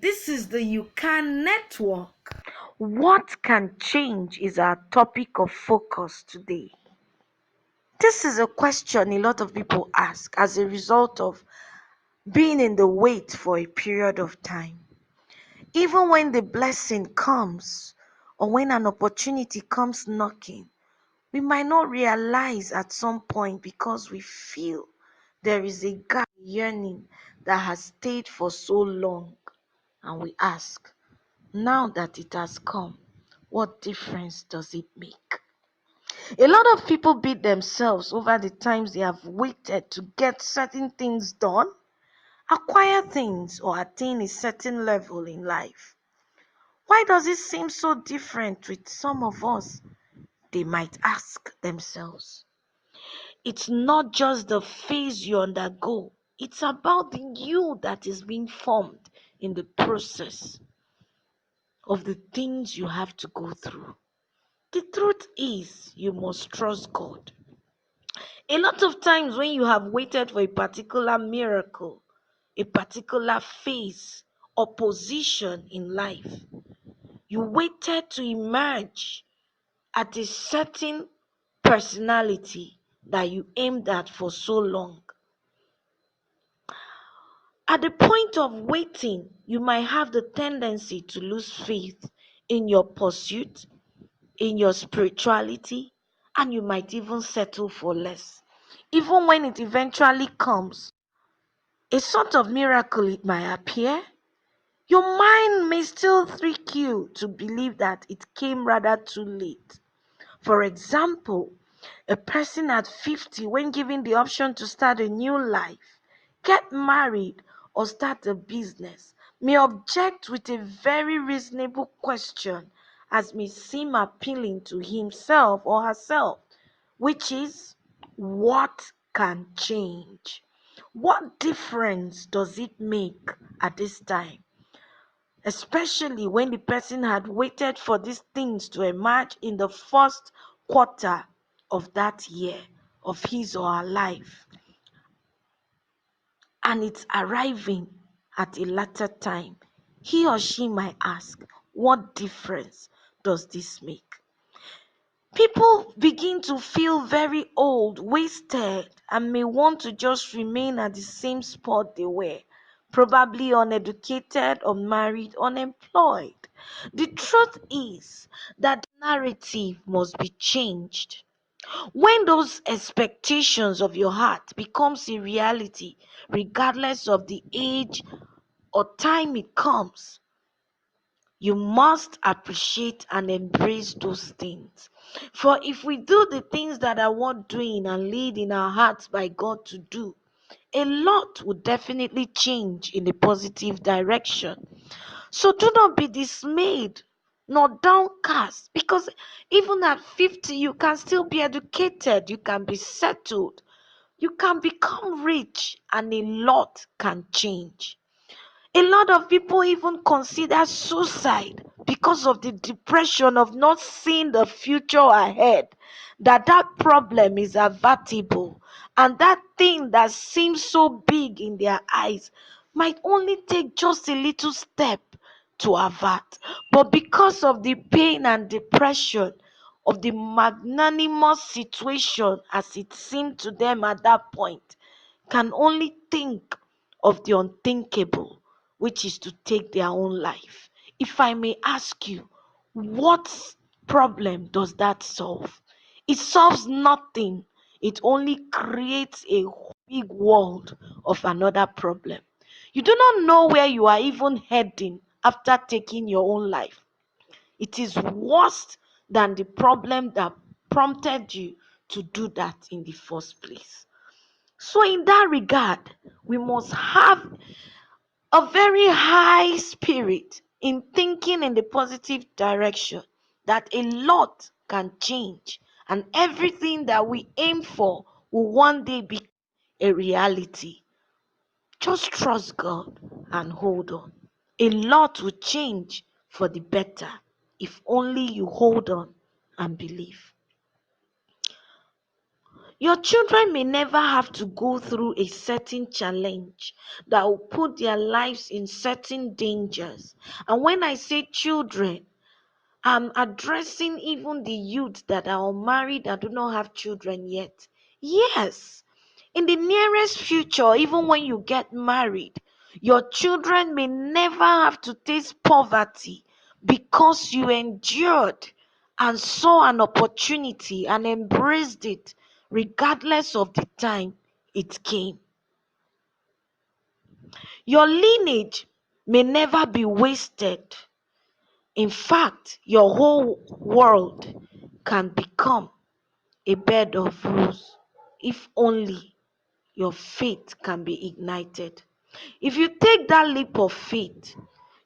this is the You Can Network. What can change is our topic of focus today. This is a question a lot of people ask as a result of being in the wait for a period of time. Even when the blessing comes or when an opportunity comes knocking, we might not realize at some point because we feel there is a gap yearning that has stayed for so long, and we ask, now that it has come, what difference does it make? A lot of people beat themselves over the times they have waited to get certain things done, acquire things, or attain a certain level in life. Why does it seem so different with some of us? They might ask themselves. It's not just the phase you undergo, it's about the you that is being formed in the process of the things you have to go through. The truth is, you must trust God. A lot of times, when you have waited for a particular miracle, a particular phase or position in life, you waited to emerge at a certain personality that you aimed at for so long. At the point of waiting, you might have the tendency to lose faith in your pursuit, in your spirituality, and you might even settle for less. Even when it eventually comes, a sort of miracle it might appear, your mind may still trick you to believe that it came rather too late. For example, a person at 50, when given the option to start a new life, get married, or start a business, may object with a very reasonable question as may seem appealing to himself or herself, which is, what can change? What difference does it make at this time? Especially when the person had waited for these things to emerge in the first quarter of that year of his or her life, and it's arriving at a later time. He or she might ask, what difference does this make? People begin to feel very old, wasted, and may want to just remain at the same spot they were, probably uneducated, unmarried, unemployed. The truth is that the narrative must be changed. When those expectations of your heart becomes a reality, regardless of the age or time it comes, you must appreciate and embrace those things. For if we do the things that are worth doing and lead in our hearts by God to do, a lot will definitely change in a positive direction. So do not be dismayed nor downcast, because even at 50, you can still be educated, you can be settled, you can become rich, and a lot can change. A lot of people even consider suicide because of the depression of not seeing the future ahead, that problem is avertible, and that thing that seems so big in their eyes might only take just a little step to avert. But because of the pain and depression of the magnanimous situation as it seemed to them at that point, can only think of the unthinkable, which is to take their own life. If I may ask you, what problem does that solve? It solves nothing. It only creates a big world of another problem. You do not know where you are even heading after taking your own life. It is worse than the problem that prompted you to do that in the first place. So, in that regard, we must have a very high spirit in thinking in the positive direction, that a lot can change and everything that we aim for will one day be a reality. Just trust God and hold on. A lot will change for the better if only you hold on and believe. Your children may never have to go through a certain challenge that will put their lives in certain dangers. And when I say children, I'm addressing even the youth that are unmarried that do not have children yet. Yes, in the nearest future, even when you get married, your children may never have to taste poverty because you endured and saw an opportunity and embraced it, regardless of the time it came. Your lineage may never be wasted. In fact, your whole world can become a bed of roses if only your faith can be ignited. If you take that leap of faith,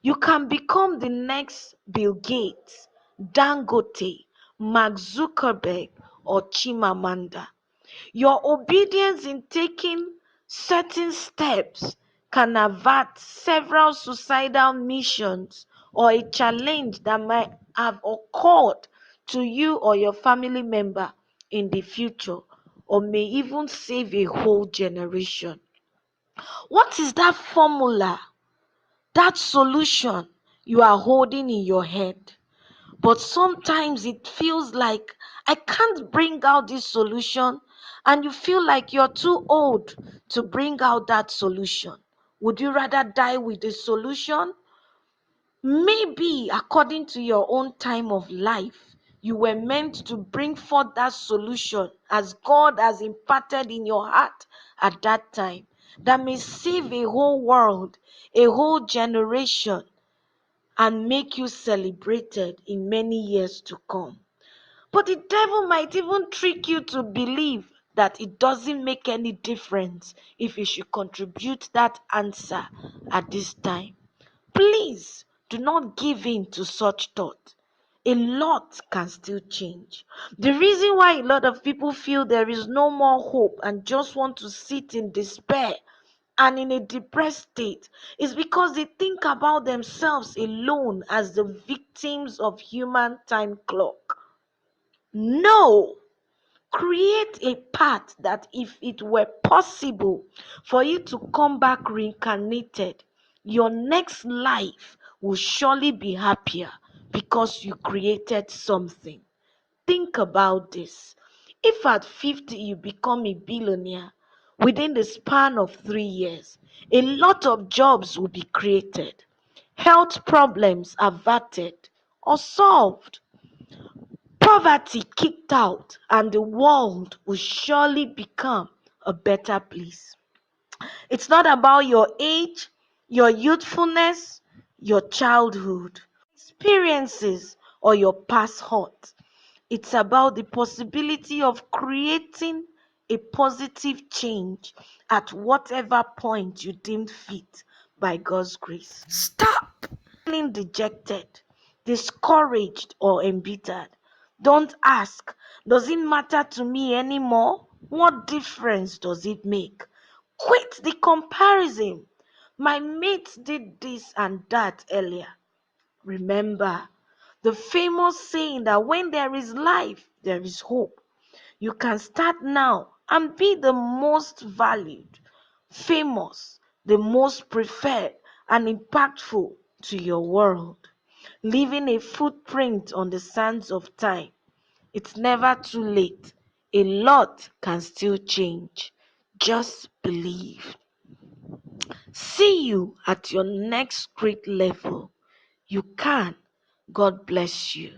you can become the next Bill Gates, Dangote, Mark Zuckerberg, or Chimamanda. Your obedience in taking certain steps can avert several suicidal missions or a challenge that might have occurred to you or your family member in the future, or may even save a whole generation. What is that formula, that solution you are holding in your head? But sometimes it feels like I can't bring out this solution, and you feel like you're too old to bring out that solution. Would you rather die with the solution? Maybe according to your own time of life, you were meant to bring forth that solution as God has imparted in your heart at that time, that may save a whole world, a whole generation, and make you celebrated in many years to come. But the devil might even trick you to believe that it doesn't make any difference if you should contribute that answer at this time. Please do not give in to such thought. A lot can still change. The reason why a lot of people feel there is no more hope and just want to sit in despair and in a depressed state is because they think about themselves alone as the victims of human time clock. No, create a path that if it were possible for you to come back reincarnated, your next life will surely be happier because you created something. Think about this. If at 50 you become a billionaire within the span of 3 years, a lot of jobs will be created, health problems averted or solved, poverty kicked out, and the world will surely become a better place. It's not about your age, your youthfulness, your childhood, experiences, or your past hurt. It's about the possibility of creating a positive change at whatever point you deemed fit by God's grace. Stop feeling dejected, discouraged, or embittered. Don't ask, does it matter to me anymore? What difference does it make? Quit the comparison. My mates did this and that earlier. Remember the famous saying that when there is life, there is hope. You can start now and be the most valued, famous, the most preferred, and impactful to your world, leaving a footprint on the sands of time. It's never too late. A lot can still change. Just believe. See you at your next great level. You can. God bless you.